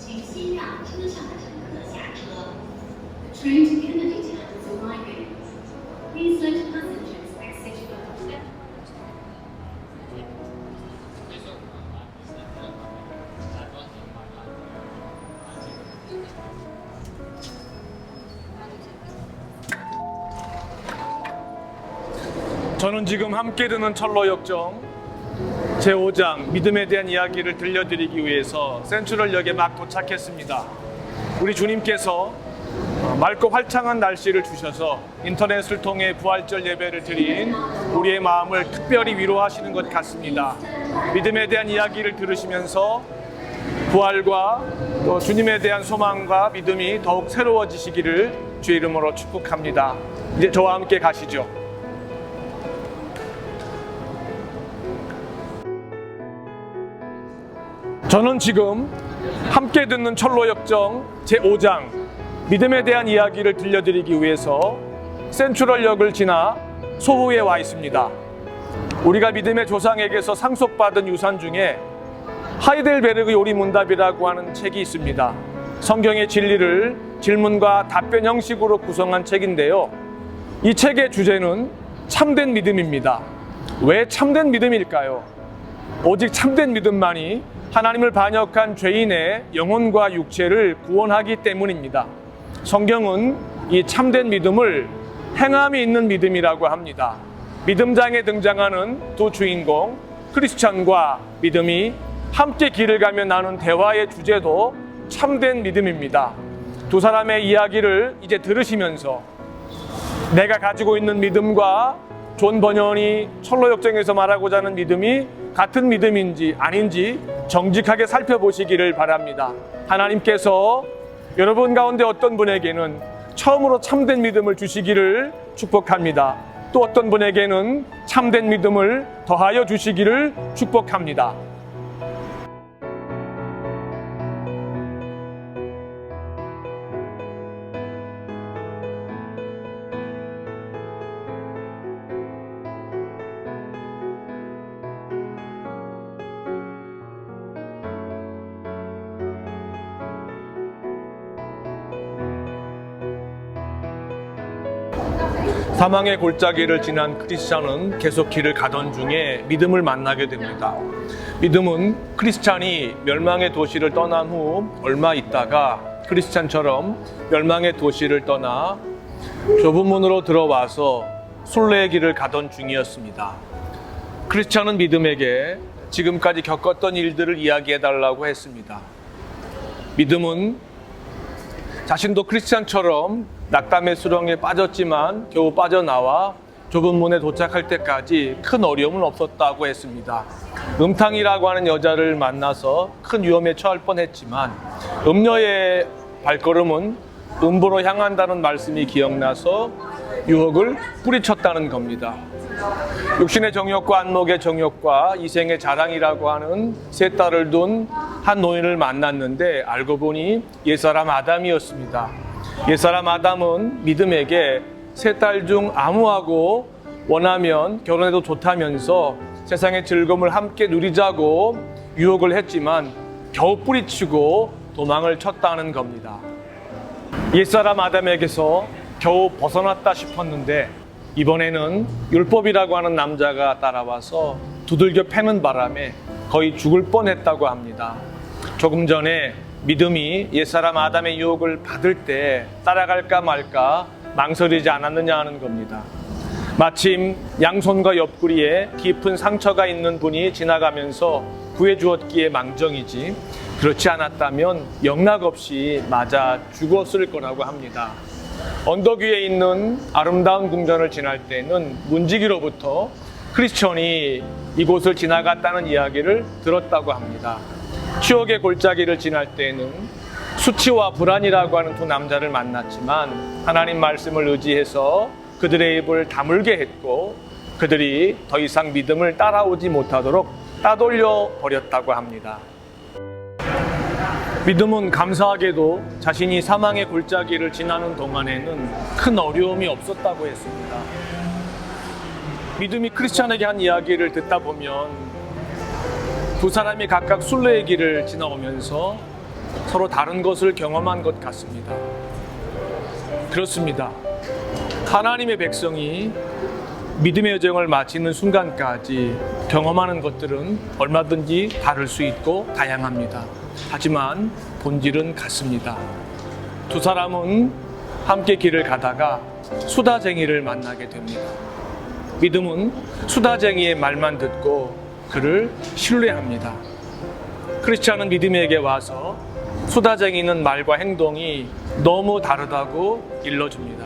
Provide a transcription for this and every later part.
请先让车上的乘客下车。The train to Kennedy Town is arriving. Please let passengers exit first. 저는 지금 함께 듣는 철로역정 제5장 믿음에 대한 이야기를 들려드리기 위해서 센트럴역에 막 도착했습니다. 우리 주님께서 맑고 활창한 날씨를 주셔서 인터넷을 통해 부활절 예배를 드린 우리의 마음을 특별히 위로하시는 것 같습니다. 믿음에 대한 이야기를 들으시면서 부활과 또 주님에 대한 소망과 믿음이 더욱 새로워지시기를 주의 이름으로 축복합니다. 이제 저와 함께 가시죠. 저는 지금 함께 듣는 철로역정 제5장 믿음에 대한 이야기를 들려드리기 위해서 센트럴역을 지나 소호에 와 있습니다. 우리가 믿음의 조상에게서 상속받은 유산 중에 하이델베르그 요리문답이라고 하는 책이 있습니다. 성경의 진리를 질문과 답변 형식으로 구성한 책인데요. 이 책의 주제는 참된 믿음입니다. 왜 참된 믿음일까요? 오직 참된 믿음만이 하나님을 반역한 죄인의 영혼과 육체를 구원하기 때문입니다. 성경은 이 참된 믿음을 행함이 있는 믿음이라고 합니다. 믿음장에 등장하는 두 주인공 크리스천과 믿음이 함께 길을 가며 나눈 대화의 주제도 참된 믿음입니다. 두 사람의 이야기를 이제 들으시면서 내가 가지고 있는 믿음과 존 버년이 철로역정에서 말하고자 하는 믿음이 같은 믿음인지 아닌지 정직하게 살펴보시기를 바랍니다. 하나님께서 여러분 가운데 어떤 분에게는 처음으로 참된 믿음을 주시기를 축복합니다. 또 어떤 분에게는 참된 믿음을 더하여 주시기를 축복합니다. 사망의 골짜기를 지난 크리스찬은 계속 길을 가던 중에 믿음을 만나게 됩니다. 믿음은 크리스찬이 멸망의 도시를 떠난 후 얼마 있다가 크리스찬처럼 멸망의 도시를 떠나 좁은 문으로 들어와서 순례의 길을 가던 중이었습니다. 크리스찬은 믿음에게 지금까지 겪었던 일들을 이야기해달라고 했습니다. 믿음은 자신도 크리스찬처럼 낙담의 수렁에 빠졌지만 겨우 빠져나와 좁은 문에 도착할 때까지 큰 어려움은 없었다고 했습니다. 음탕이라고 하는 여자를 만나서 큰 위험에 처할 뻔했지만 음녀의 발걸음은 음부로 향한다는 말씀이 기억나서 유혹을 뿌리쳤다는 겁니다. 육신의 정욕과 안목의 정욕과 이생의 자랑이라고 하는 세 딸을 둔 한 노인을 만났는데 알고 보니 옛사람 아담이었습니다. 옛사람 아담은 믿음에게 세 딸 중 아무하고 원하면 결혼해도 좋다면서 세상의 즐거움을 함께 누리자고 유혹을 했지만 겨우 뿌리치고 도망을 쳤다는 겁니다. 옛사람 아담에게서 겨우 벗어났다 싶었는데 이번에는 율법이라고 하는 남자가 따라와서 두들겨 패는 바람에 거의 죽을 뻔했다고 합니다. 조금 전에 믿음이 옛사람 아담의 유혹을 받을 때 따라갈까 말까 망설이지 않았느냐 하는 겁니다. 마침 양손과 옆구리에 깊은 상처가 있는 분이 지나가면서 구해주었기에 망정이지 그렇지 않았다면 영락없이 맞아 죽었을 거라고 합니다. 언덕 위에 있는 아름다운 궁전을 지날 때는 문지기로부터 크리스천이 이곳을 지나갔다는 이야기를 들었다고 합니다. 추억의 골짜기를 지날 때는 수치와 불안이라고 하는 두 남자를 만났지만 하나님 말씀을 의지해서 그들의 입을 다물게 했고 그들이 더 이상 믿음을 따라오지 못하도록 따돌려 버렸다고 합니다. 믿음은 감사하게도 자신이 사망의 골짜기를 지나는 동안에는 큰 어려움이 없었다고 했습니다. 믿음이 크리스찬에게 한 이야기를 듣다 보면 두 사람이 각각 순례의 길을 지나오면서 서로 다른 것을 경험한 것 같습니다. 그렇습니다. 하나님의 백성이 믿음의 여정을 마치는 순간까지 경험하는 것들은 얼마든지 다를 수 있고 다양합니다. 하지만 본질은 같습니다. 두 사람은 함께 길을 가다가 수다쟁이를 만나게 됩니다. 믿음은 수다쟁이의 말만 듣고 그를 신뢰합니다. 크리스찬은 믿음에게 와서 수다쟁이는 말과 행동이 너무 다르다고 일러줍니다.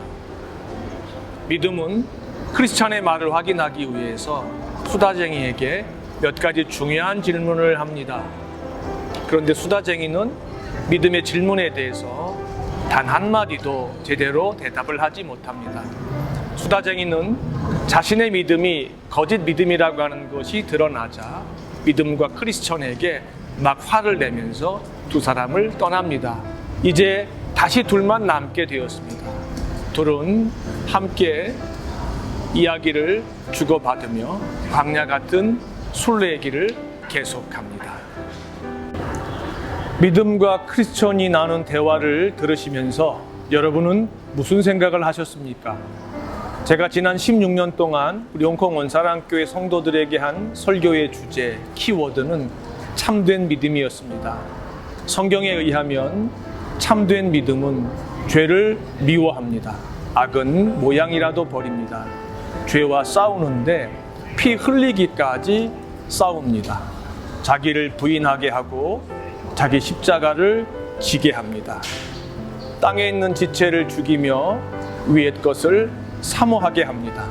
믿음은 크리스찬의 말을 확인하기 위해서 수다쟁이에게 몇 가지 중요한 질문을 합니다. 그런데 수다쟁이는 믿음의 질문에 대해서 단 한마디도 제대로 대답을 하지 못합니다. 수다쟁이는 자신의 믿음이 거짓 믿음이라고 하는 것이 드러나자 믿음과 크리스천에게 막 화를 내면서 두 사람을 떠납니다. 이제 다시 둘만 남게 되었습니다. 둘은 함께 이야기를 주고받으며 광야 같은 순례길을 계속합니다. 믿음과 크리스천이 나눈 대화를 들으시면서 여러분은 무슨 생각을 하셨습니까? 제가 지난 16년 동안 우리 홍콩 원사랑교회 성도들에게 한 설교의 주제, 키워드는 참된 믿음이었습니다. 성경에 의하면 참된 믿음은 죄를 미워합니다. 악은 모양이라도 버립니다. 죄와 싸우는데 피 흘리기까지 싸웁니다. 자기를 부인하게 하고 자기 십자가를 지게 합니다. 땅에 있는 지체를 죽이며 위의 것을 사모하게 합니다.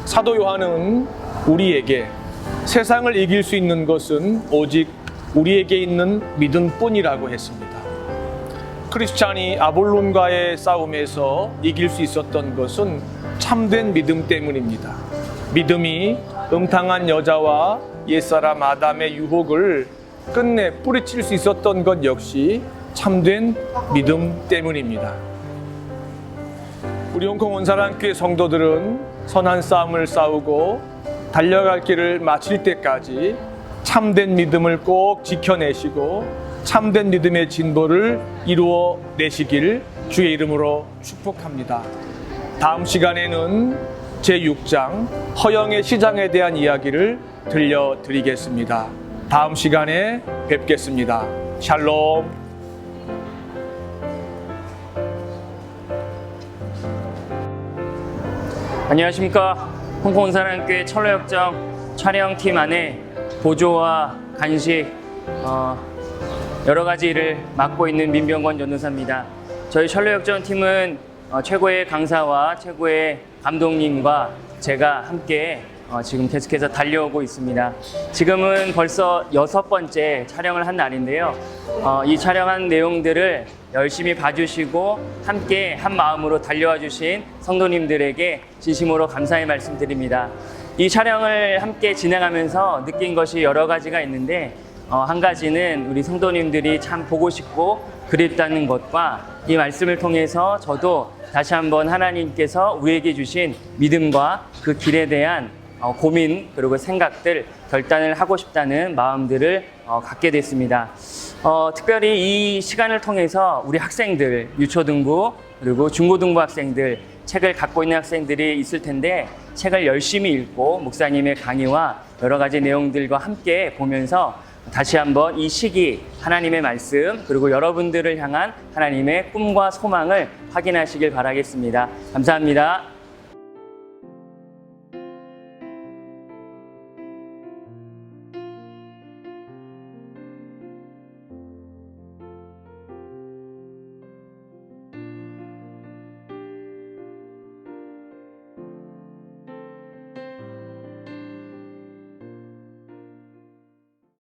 사도 요한은 우리에게 세상을 이길 수 있는 것은 오직 우리에게 있는 믿음뿐이라고 했습니다. 크리스찬이 아볼론과의 싸움에서 이길 수 있었던 것은 참된 믿음 때문입니다. 믿음이 음탕한 여자와 옛사람 아담의 유혹을 끝내 뿌리칠 수 있었던 것 역시 참된 믿음 때문입니다. 우리 홍콩 원사랑교회 성도들은 선한 싸움을 싸우고 달려갈 길을 마칠 때까지 참된 믿음을 꼭 지켜내시고 참된 믿음의 진보를 이루어 내시길 주의 이름으로 축복합니다. 다음 시간에는 제6장 허영의 시장에 대한 이야기를 들려드리겠습니다. 다음 시간에 뵙겠습니다. 샬롬. 안녕하십니까. 홍콩 원사랑교회 철로역정 촬영팀 안에 보조와 간식 여러 가지 일을 맡고 있는 민병권 전도사입니다. 저희 철로역정 팀은 최고의 강사와 최고의 감독님과 제가 함께 지금 계속해서 달려오고 있습니다. 지금은 벌써 6번째 촬영을 한 날인데요. 이 촬영한 내용들을 열심히 봐주시고 함께 한 마음으로 달려와 주신 성도님들에게 진심으로 감사의 말씀드립니다. 이 촬영을 함께 진행하면서 느낀 것이 여러 가지가 있는데 한 가지는 우리 성도님들이 참 보고 싶고 그립다는 것과 이 말씀을 통해서 저도 다시 한번 하나님께서 우리에게 주신 믿음과 그 길에 대한 고민 그리고 생각들 결단을 하고 싶다는 마음들을 갖게 됐습니다. 특별히 이 시간을 통해서 우리 학생들, 유초등부 그리고 중고등부 학생들, 책을 갖고 있는 학생들이 있을 텐데 책을 열심히 읽고 목사님의 강의와 여러 가지 내용들과 함께 보면서 다시 한번 이 시기 하나님의 말씀 그리고 여러분들을 향한 하나님의 꿈과 소망을 확인하시길 바라겠습니다. 감사합니다.